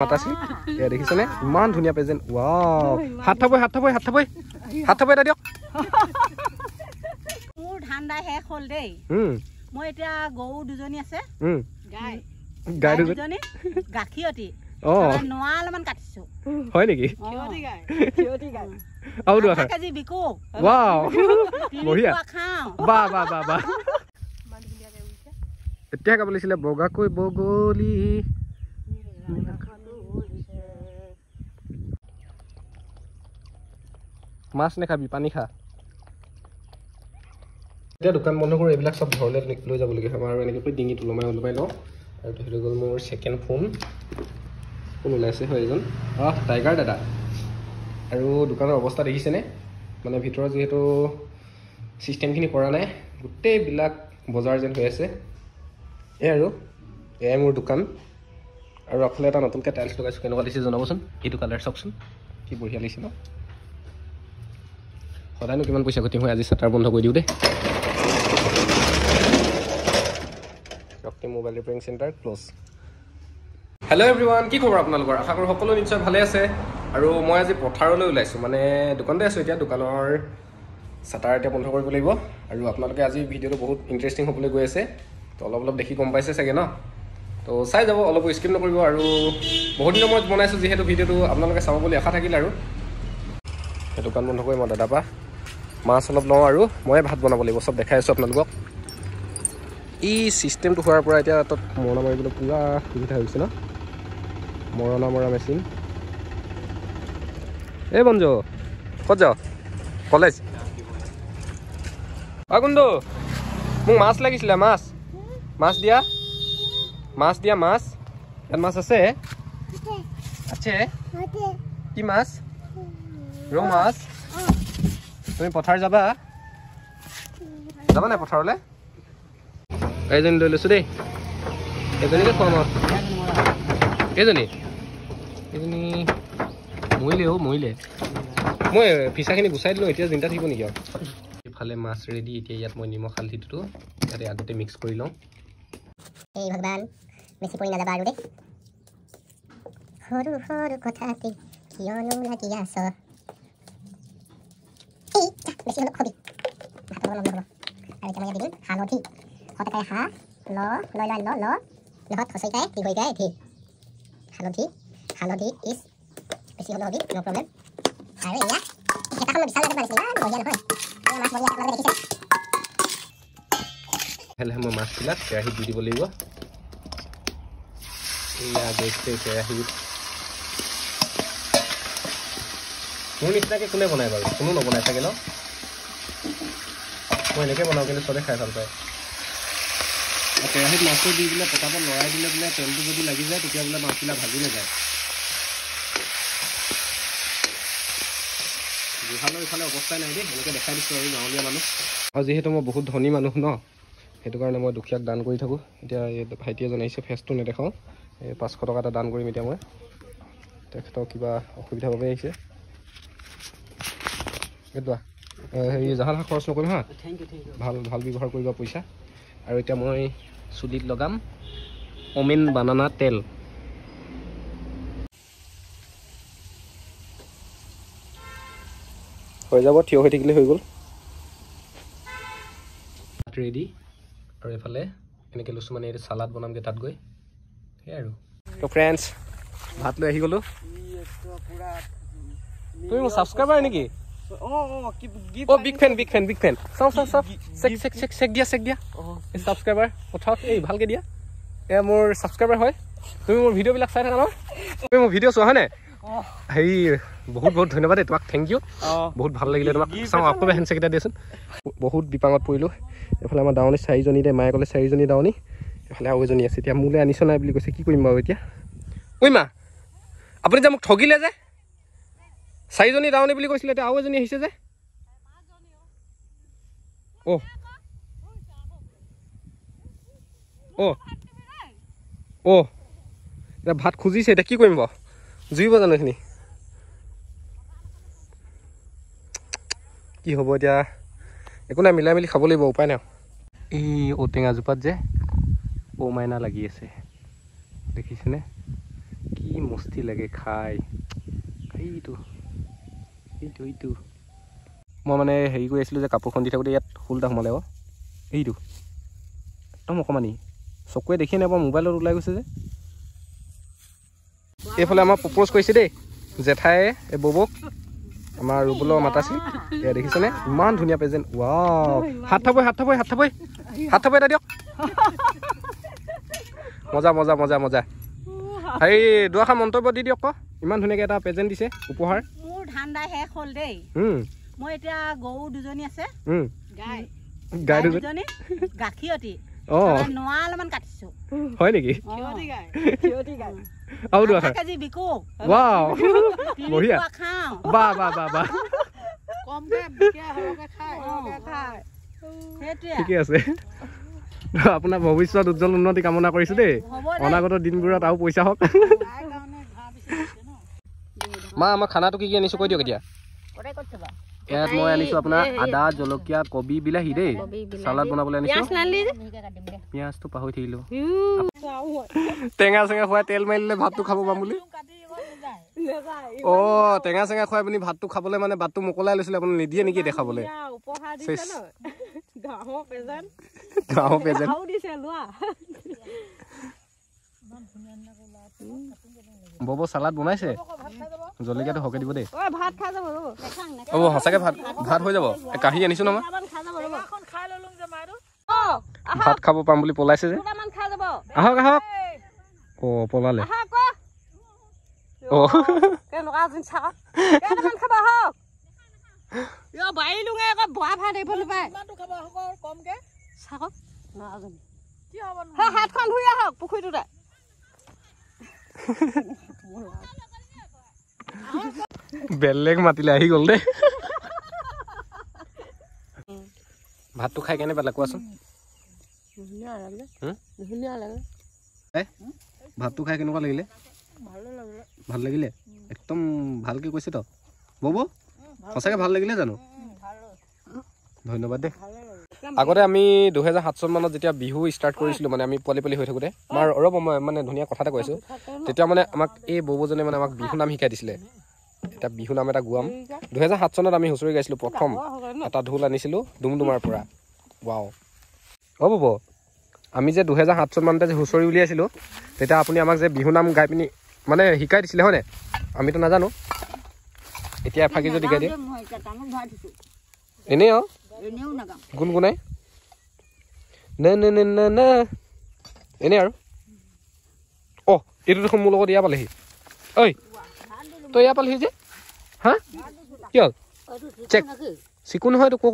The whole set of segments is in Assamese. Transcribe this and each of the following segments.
মাতাছি এয়া দেখিছেনে ইমান ধুনীয়া প্ৰেজেন্ট ওয়াও হাত থাবই এটা দিয়ক মোৰ ঠাণ্ডা শেষ হ'ল দেই মই এতিয়া গৰু দুজনী আছে গাই দুজনী গাখীৰতি নোৱালমান কাটিছো হয় নেকি ক্ষতি গাই আৰু দুটা কেজি বিকো ওয়াও বঢ়িয়া বা বা বা বা এতিয়া গাব লাগিছিলে বগাকৈ বগলী মাছ নেখাবি পানী খা এতিয়া দোকান বন্ধ কৰি এইবিলাক সব ঘৰলৈ লৈ যাবলগীয়া হয় আৰু এনেকৈ ডিঙিত ওলমাই লওঁ আৰু সেইটো হৈ গ'ল মোৰ ছেকেণ্ড ফোন ওলাইছে হয় এজন টাইগাৰ দাদা আৰু দোকানৰ অৱস্থা দেখিছেনে মানে ভিতৰত যিহেতু চিষ্টেমখিনি কৰা নাই গোটেইবিলাক বজাৰ যেন হৈ আছে আৰু এয়াই মোৰ দোকান আৰু আগফালে এটা নতুনকৈ টাইলছ লগাইছোঁ কেনেকুৱা দিছে জনাবচোন এইটো কালাৰ চাওকচোন কি বঢ়িয়া লাগিছে ন সদায়নো কিমান পইচা ঘটি হয় আজি চাটাৰ বন্ধ কৰি দিওঁ দেই ৰক্তি mobile repairing centre close hello' everyone কি খবৰ আপোনালোকৰ আশা কৰোঁ সকলো নিশ্চয় ভালে আছে আৰু মই আজি পথাৰলৈ ওলাইছোঁ মানে দোকানতে আছোঁ এতিয়া দোকানৰ চাটাৰ এতিয়া বন্ধ কৰিব লাগিব আৰু আপোনালোকে আজি ভিডিঅ'টো বহুত ইণ্টাৰেষ্টিং হ'বলৈ গৈ আছে তো অলপ দেখি গম পাইছে চাগে ন তো চাই যাব অলপ স্কিপ নকৰিব আৰু বহুত দিনৰ মূৰত বনাইছোঁ যিহেতু ভিডিঅ'টো আপোনালোকে চাব বুলি আশা থাকিল আৰু দোকান বন্ধ কৰি মই দাদা পা মাছ অলপ লওঁ আৰু মই ভাত বনাব লাগিব চব দেখাই আছোঁ আপোনালোকক এই চিষ্টেমটো হোৱাৰ পৰা এতিয়া তাত মৰণা মাৰিবলৈ পূৰা সুবিধা হৈছে ন মৰণা মৰা মেচিন এই বঞ্জু ক'ত যাওঁ কলেজ কুন্দু মোক মাছ লাগিছিলে মাছ দিয়া মাছ ইয়াত মাছ আছে কি মাছ ৰৌ মাছ তুমি পথাৰ যাবা নাই পথাৰলৈ এইজনী লৈ লৈছোঁ দেই এজনীকে খুৱাম আৰু এইজনী মৰিলে মই ফিচাখিনি গুচাই দিলোঁ এতিয়া চিন্তা থাকিব নেকি আৰু ইফালে মাছ ৰেডি এতিয়া ইয়াত মই নিমখ হালধিটো ইয়াতে আগতে মিক্স কৰি লওঁ এই ভগৱান বেছি পৰি নাযাবা আৰু দেই সৰু সৰু কথাতে কিয়নো লাগি আছ বেছি অলপ খবি ভাত অলপ ল'ব আৰু এতিয়া মই দিম হালধি সতেকাই লগত খচৰিকাই ঠিক হৈ যায় ঠিক হালধি ইজ বেছি হ'লে হ'বি ন' প্ৰব্লেম আৰু এয়া কেইটাখন মই বিচাৰ লাগে পাইছিলোঁ বঢ়িয়া নহয় এয়া মাছ বঢ়িয়া আপোনালোকে দেখিছে লাহে মই মাছবিলাক কেৰাহীত দি দিব লাগিব এয়া গৈছে কেৰাহীত মোৰ নিচিনাকৈ কোনে বনায় বাৰু কোনো নবনাই চাগে ন মই এনেকৈ বনাওঁ কিন্তু চবেই খাই ভাল পায় কেৰাহীত মাছটো দি পেলাই পটাপট লৰাই দিলে বোলে তেলটো যদি লাগি যায় তেতিয়া বোলে মাছবিলাক ভাজি নাযায় জুহালৰ ইফালে অৱস্থাই নাই দেই এনেকৈ দেখাই দিছোঁ আৰু গাঁৱলীয়া মানুহ আৰু যিহেতু মই বহুত ধনী মানুহ ন সেইটো কাৰণে মই দুখীয়াক দান কৰি থাকোঁ এতিয়া এই ভাইটি এজন আহিছে ফেচটো নেদেখাওঁ এই 500 টকা এটা দান কৰিম এতিয়া মই তেখেতক কিবা অসুবিধাৰ বাবে আহিছে এইটো হেৰি জাহাজ খৰচ নকৰিম হা ভাল ব্যৱহাৰ কৰিবা পইচা আৰু এতিয়া মই চুলিত লগাম অমেন বানানা তেল হৈ যাব থিয় হৈ থাকিলে হৈ গ'ল ৰেডি আৰু এইফালে এনেকৈ লৈছোঁ মানে এইটো চালাড বনামগৈ তাত গৈ সেয়াই আৰু তো ফ্ৰেণ্ডছ ভাত লৈ আহি গ'লোঁ তুমি মোৰ ছাবস্ক্ৰাইবাৰ নেকি বিগ ফেন চাওঁ চেক দিয়া এই ছাবস্ক্ৰাইবাৰ পঠাওক এই ভালকৈ দিয়া এয়া মোৰ ছাবস্ক্ৰাইবাৰ হয় তুমি মোৰ ভিডিঅ'বিলাক চাই থাকা ন তুমি মোৰ ভিডিঅ' চোৱা হয় নাই হেৰি বহুত ধন্যবাদ দেই তোমাক থেংক ইউ বহুত ভাল লাগিলে তোমাক চাওঁ আকৌ হেণ্ডছেক এটা দিয়াচোন বহুত বিপাঙত পৰিলোঁ এইফালে আমাৰ দাৱনী 4জনী দে মায়ে ক'লে 4জনী দাৱনী এইফালে আৰু এজনী আছে এতিয়া মোলৈ আনিছ নাই বুলি কৈছে কি কৰিম বাৰু এতিয়া ঐ মা আপুনি যে মোক ঠগিলে যে 4জনী দাৱনী বুলি কৈছিলে এতিয়া আৰু এজনী আহিছে যে এতিয়া ভাত খুজিছে এতিয়া কি কৰিম বাৰু জুইব জানো এইখিনি কি হ'ব এতিয়া একো নাই মিলাই মেলি খাব লাগিব উপায় নাই এই ঔটেঙা জোপাত যে ঔ মাইনা লাগি আছে দেখিছেনে কি কি মস্তি লাগে খাই এইটো এইটো এইটো মই মানে হেৰি কৰি আছিলোঁ যে কাপোৰখন দি থাকোঁতে ইয়াত ফুল এটা সোমালে আকৌ এইটো একদম অকণমানি চকুৱে দেখিয়ে নাপাওঁ মোবাইলত ওলাই গৈছে যে এইফালে আমাৰ প্ৰপ'জ কৰিছে দেই জেঠাই এই ববক আমাৰ ৰুবুলৰ মাতাছিল এয়া দেখিছেনে ইমান ধুনীয়া প্ৰেজেণ্ট ৱাও হাত থাপৈ এটা দিয়ক মজা মজা মজা মজা হেৰি দুআষাৰ মন্তব্য দি দিয়ক আকৌ ইমান ধুনীয়াকৈ এটা প্ৰেজেণ্ট দিছে উপহাৰ মোৰ ধান্দা শেষ হ'ল দেই মই এতিয়া গৰু দুজনী আছে গাই দুজনী গাখীৰতী নোৱা অলপমান কাটিছো হয় নেকি আৰু দুআষাৰ কেজি বিকো ৱাও বঢ়িয়া বাহ বাহ বাহ বাহ ঠিকে আছে আপোনাৰ ভৱিষ্যত উজ্জ্বল উন্নতি কামনা কৰিছো দেই অনাগত দিনবোৰত আৰু পইচা হওক মা আমাৰ খানাটো কি কি আনিছো কৈ দিয়ক এতিয়া ইয়াত মই আনিছো আপোনাৰ আদা জলকীয়া কবি বিলাহী দেই চালাড বনাবলৈ আনিছো পিঁয়াজটো পাহৰি থাকিলো টেঙা চেঙা খুৱাই তেল মাৰিলে ভাতটো খাব পাম বুলি টেঙা চেঙা খুৱাই আপুনি ভাতটো খাবলৈ মানে ভাতটো মোকলাই লৈছিলে আপুনি নিদিয়ে নেকি দেখাবলৈ গাঁৱৰ প্ৰেজেণ্ট বব চালাড বনাইছে জলকীয়াটো সকে দিব দেই হ'ব সঁচাকে ভাত হৈ যাব কাঢ়ি আনিছো ন মই ভাত খাব পাম বুলি পলাইছে যে আহক আহক পলালে পুখুৰীটোতে বেলেগ মাতিলে আহি গ'ল দেই ভাতটো খাই কেনে পেলা কোৱাচোন ভাতটো খাই কেনেকুৱা লাগিলে ভাল লাগিলে একদম ভালকে কৈছে তো বব সঁচাকে ভাল লাগিলে জানো ধন্যবাদ দেই আগতে আমি 2007 চন মানত যেতিয়া বিহু ষ্টাৰ্ট কৰিছিলোঁ মানে আমি পোৱালি হৈ থাকোঁতে আমাৰ ৰ'ব মই মানে ধুনীয়া কথা এটা কৈছোঁ তেতিয়া মানে আমাক এই ববজনে মানে আমাক বিহু নাম শিকাই দিছিলে এটা বিহু নাম এটা গোৱাম 2007 চনত আমি হুঁচৰি গাইছিলোঁ প্ৰথম এটা ঢোল আনিছিলোঁ ডুমডুমাৰ পৰা ৱাও বব আমি যে 2007 চন মানতে যে হুঁচৰি উলিয়াইছিলোঁ তেতিয়া আপুনি আমাক যে বিহু নাম গাই পিনি মানে শিকাই দিছিলে হয়নে আমিতো নাজানো এতিয়া এফাকি যদি গাই দিয়ে এনেই গুণগুণাই এনেই আৰু এইটো দেখোন মোৰ লগত ইয়াৰ পালেহি ঐ তই ইয়াৰ পালেহি যে হা কি হ'ল চেক চিকুণ নহয় তোক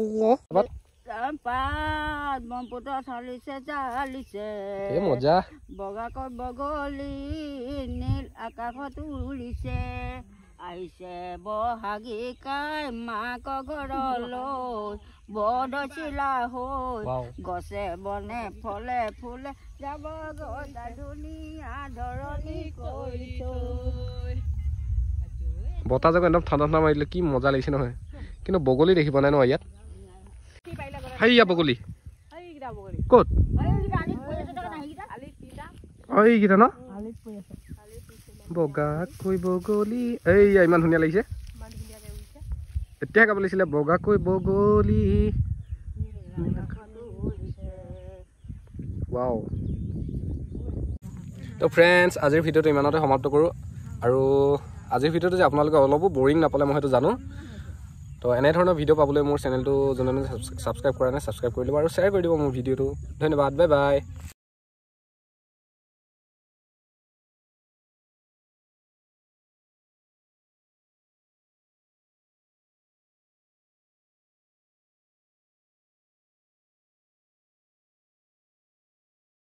মজা বগাকৈ বগলী নীল আকাশত উৰিছে আহিছে বহাগিকাই মাক ঘৰলৈ বদচিলা হৈ গছে বনে ফলে ফুলে যাব ধুনীয়া ধৰণী কৰি বতাহ জাক একদম ঠাণ্ডা ঠাণ্ডা মাৰিলে কি মজা লাগিছে নহয় কিন্তু বগলী দেখিব নাই ন ইয়াত হাইয়া বগলী ক'ত এইকেইটা ন বগাকৈ বগলী এইয়া ইমান ধুনীয়া লাগিছে এতিয়া গাব লাগিছিলে বগাকৈ বগলী ৱাও তো ফ্ৰেণ্ডছ আজিৰ ভিডিঅ'টো ইমানতে সমাপ্ত কৰোঁ আৰু আজিৰ ভিডিঅ'টো যে আপোনালোকে অলপো বৰিং নাপালে মই সেইটো জানো তো এনেধৰণৰ ভিডিঅ' পাবলৈ মোৰ চেনেলটো যোনে ছাবস্ক্ৰাইব কৰা নাই ছাবস্ক্ৰাইব কৰি দিব আৰু শ্বেয়াৰ কৰি দিব মোৰ ভিডিঅ'টো ধন্যবাদ বাই বাই